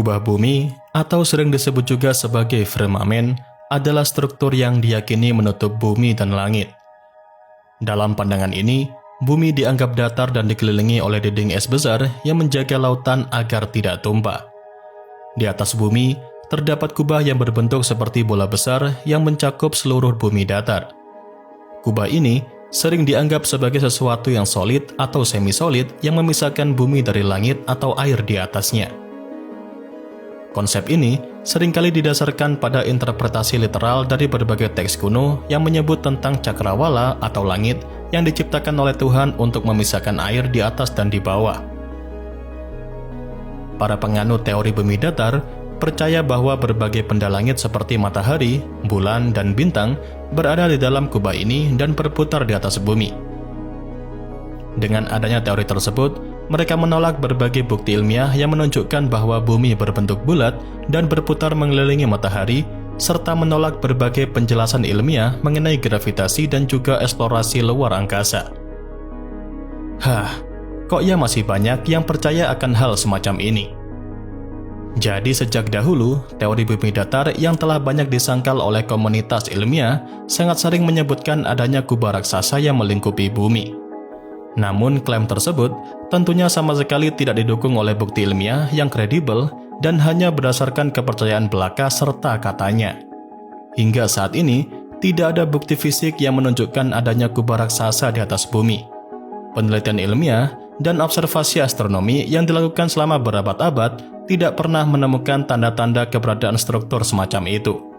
Kubah bumi, atau sering disebut juga sebagai firmamen, adalah struktur yang diyakini menutup bumi dan langit. Dalam pandangan ini, bumi dianggap datar dan dikelilingi oleh dinding es besar yang menjaga lautan agar tidak tumpah. Di atas bumi, terdapat kubah yang berbentuk seperti bola besar yang mencakup seluruh bumi datar. Kubah ini sering dianggap sebagai sesuatu yang solid atau semi-solid yang memisahkan bumi dari langit atau air di atasnya. Konsep ini seringkali didasarkan pada interpretasi literal dari berbagai teks kuno yang menyebut tentang cakrawala atau langit yang diciptakan oleh Tuhan untuk memisahkan air di atas dan di bawah. Para penganut teori bumi datar percaya bahwa berbagai benda langit seperti matahari, bulan, dan bintang berada di dalam kubah ini dan berputar di atas bumi. Dengan adanya teori tersebut, mereka menolak berbagai bukti ilmiah yang menunjukkan bahwa bumi berbentuk bulat dan berputar mengelilingi matahari, serta menolak berbagai penjelasan ilmiah mengenai gravitasi dan juga eksplorasi luar angkasa. Kok ya masih banyak yang percaya akan hal semacam ini? Jadi sejak dahulu, teori bumi datar yang telah banyak disangkal oleh komunitas ilmiah sangat sering menyebutkan adanya kubah raksasa yang melingkupi bumi. Namun klaim tersebut tentunya sama sekali tidak didukung oleh bukti ilmiah yang kredibel dan hanya berdasarkan kepercayaan belaka serta katanya. Hingga saat ini, tidak ada bukti fisik yang menunjukkan adanya kubah raksasa di atas bumi. Penelitian ilmiah dan observasi astronomi yang dilakukan selama berabad-abad tidak pernah menemukan tanda-tanda keberadaan struktur semacam itu.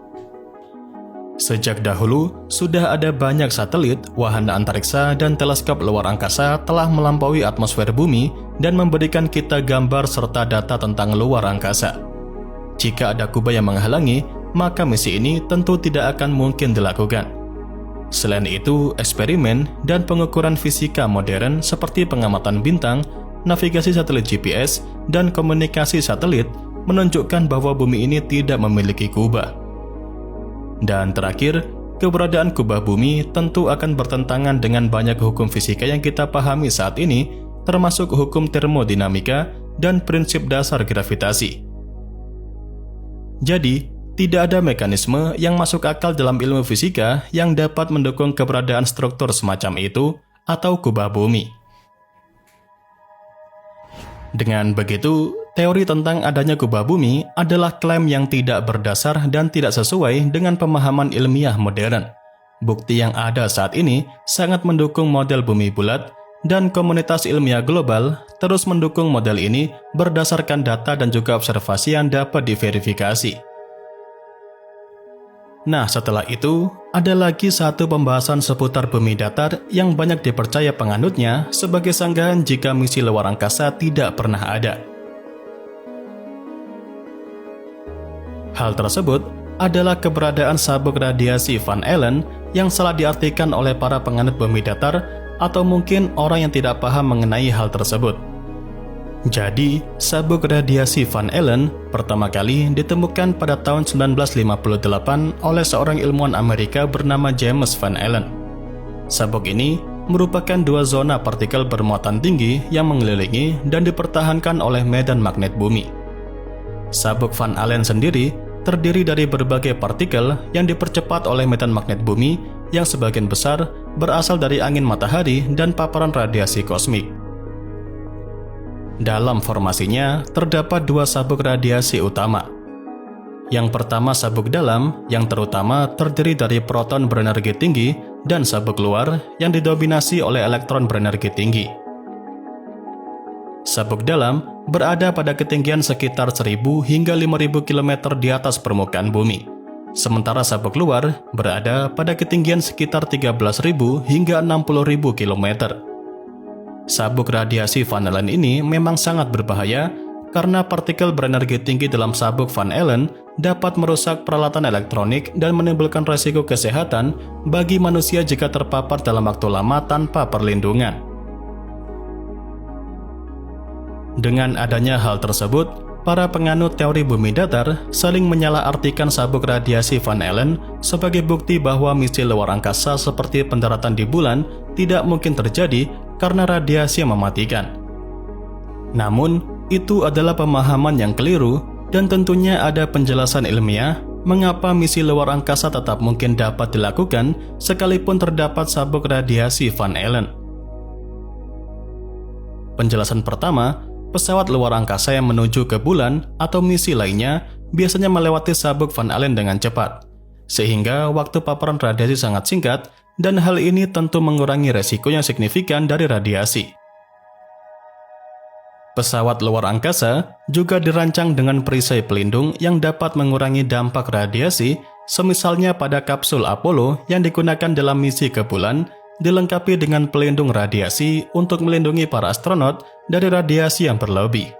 Sejak dahulu, sudah ada banyak satelit, wahana antariksa, dan teleskop luar angkasa telah melampaui atmosfer bumi dan memberikan kita gambar serta data tentang luar angkasa. Jika ada kubah yang menghalangi, maka misi ini tentu tidak akan mungkin dilakukan. Selain itu, eksperimen dan pengukuran fisika modern seperti pengamatan bintang, navigasi satelit GPS, dan komunikasi satelit menunjukkan bahwa bumi ini tidak memiliki kubah. Dan terakhir, keberadaan kubah bumi tentu akan bertentangan dengan banyak hukum fisika yang kita pahami saat ini, termasuk hukum termodinamika dan prinsip dasar gravitasi. Jadi, tidak ada mekanisme yang masuk akal dalam ilmu fisika yang dapat mendukung keberadaan struktur semacam itu atau kubah bumi. Dengan begitu, teori tentang adanya kubah bumi adalah klaim yang tidak berdasar dan tidak sesuai dengan pemahaman ilmiah modern. Bukti yang ada saat ini sangat mendukung model bumi bulat, dan komunitas ilmiah global terus mendukung model ini berdasarkan data dan juga observasi yang dapat diverifikasi. Nah, setelah itu, ada lagi satu pembahasan seputar bumi datar yang banyak dipercaya penganutnya sebagai sanggahan jika misi luar angkasa tidak pernah ada. Hal tersebut adalah keberadaan sabuk radiasi Van Allen yang salah diartikan oleh para penganut bumi datar atau mungkin orang yang tidak paham mengenai hal tersebut. Jadi, sabuk radiasi Van Allen pertama kali ditemukan pada tahun 1958 oleh seorang ilmuwan Amerika bernama James Van Allen. Sabuk ini merupakan dua zona partikel bermuatan tinggi yang mengelilingi dan dipertahankan oleh medan magnet bumi. Sabuk Van Allen sendiri terdiri dari berbagai partikel yang dipercepat oleh medan magnet bumi yang sebagian besar berasal dari angin matahari dan paparan radiasi kosmik. Dalam formasinya, terdapat dua sabuk radiasi utama. Yang pertama sabuk dalam, yang terutama terdiri dari proton berenergi tinggi, dan sabuk luar yang didominasi oleh elektron berenergi tinggi. Sabuk dalam berada pada ketinggian sekitar 1000 hingga 5000 km di atas permukaan bumi. Sementara sabuk luar berada pada ketinggian sekitar 13.000 hingga 60.000 km. Sabuk radiasi Van Allen ini memang sangat berbahaya karena partikel berenergi tinggi dalam sabuk Van Allen dapat merusak peralatan elektronik dan menimbulkan risiko kesehatan bagi manusia jika terpapar dalam waktu lama tanpa perlindungan. Dengan adanya hal tersebut, para penganut teori bumi datar saling menyalahartikan sabuk radiasi Van Allen sebagai bukti bahwa misi luar angkasa seperti pendaratan di bulan tidak mungkin terjadi karena radiasi yang mematikan. Namun, itu adalah pemahaman yang keliru dan tentunya ada penjelasan ilmiah mengapa misi luar angkasa tetap mungkin dapat dilakukan sekalipun terdapat sabuk radiasi Van Allen. Penjelasan pertama, pesawat luar angkasa yang menuju ke bulan atau misi lainnya biasanya melewati sabuk Van Allen dengan cepat, sehingga waktu paparan radiasi sangat singkat, dan hal ini tentu mengurangi resiko yang signifikan dari radiasi. Pesawat luar angkasa juga dirancang dengan perisai pelindung yang dapat mengurangi dampak radiasi, semisalnya pada kapsul Apollo yang digunakan dalam misi ke bulan, dilengkapi dengan pelindung radiasi untuk melindungi para astronot dari radiasi yang berlebih.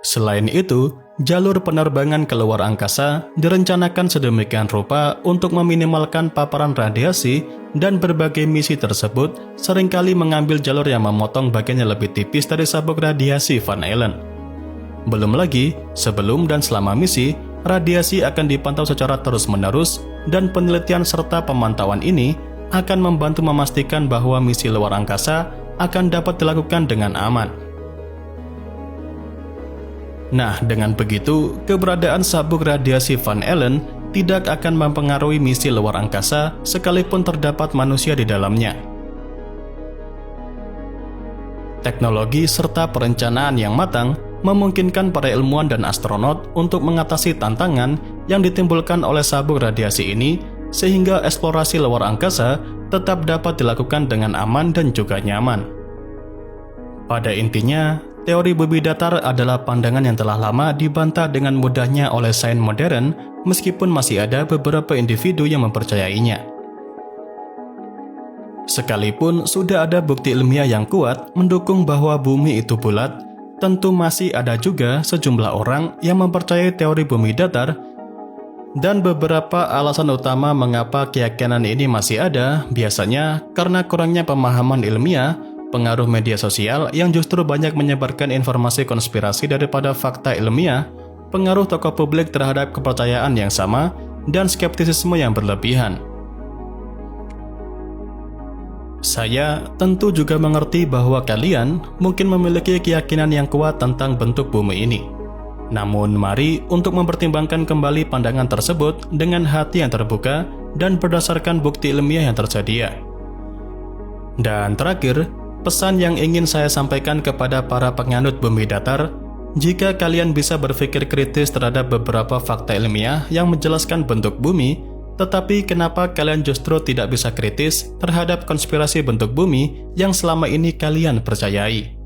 Selain itu, jalur penerbangan ke luar angkasa direncanakan sedemikian rupa untuk meminimalkan paparan radiasi, dan berbagai misi tersebut seringkali mengambil jalur yang memotong bagian yang lebih tipis dari sabuk radiasi Van Allen. Belum lagi, sebelum dan selama misi, radiasi akan dipantau secara terus-menerus, dan penelitian serta pemantauan ini akan membantu memastikan bahwa misi luar angkasa akan dapat dilakukan dengan aman. Nah, dengan begitu, keberadaan sabuk radiasi Van Allen tidak akan mempengaruhi misi luar angkasa sekalipun terdapat manusia di dalamnya. Teknologi serta perencanaan yang matang memungkinkan para ilmuwan dan astronot untuk mengatasi tantangan yang ditimbulkan oleh sabuk radiasi ini, sehingga eksplorasi luar angkasa tetap dapat dilakukan dengan aman dan juga nyaman. Pada intinya, teori bumi datar adalah pandangan yang telah lama dibantah dengan mudahnya oleh sains modern, meskipun masih ada beberapa individu yang mempercayainya. Sekalipun sudah ada bukti ilmiah yang kuat mendukung bahwa bumi itu bulat, tentu masih ada juga sejumlah orang yang mempercayai teori bumi datar, dan beberapa alasan utama mengapa keyakinan ini masih ada biasanya karena kurangnya pemahaman ilmiah, pengaruh media sosial yang justru banyak menyebarkan informasi konspirasi daripada fakta ilmiah, pengaruh tokoh publik terhadap kepercayaan yang sama, dan skeptisisme yang berlebihan. Saya tentu juga mengerti bahwa kalian mungkin memiliki keyakinan yang kuat tentang bentuk bumi ini. Namun mari untuk mempertimbangkan kembali pandangan tersebut dengan hati yang terbuka dan berdasarkan bukti ilmiah yang tersedia. Dan terakhir, pesan yang ingin saya sampaikan kepada para penganut bumi datar, jika kalian bisa berpikir kritis terhadap beberapa fakta ilmiah yang menjelaskan bentuk bumi, tetapi kenapa kalian justru tidak bisa kritis terhadap konspirasi bentuk bumi yang selama ini kalian percayai?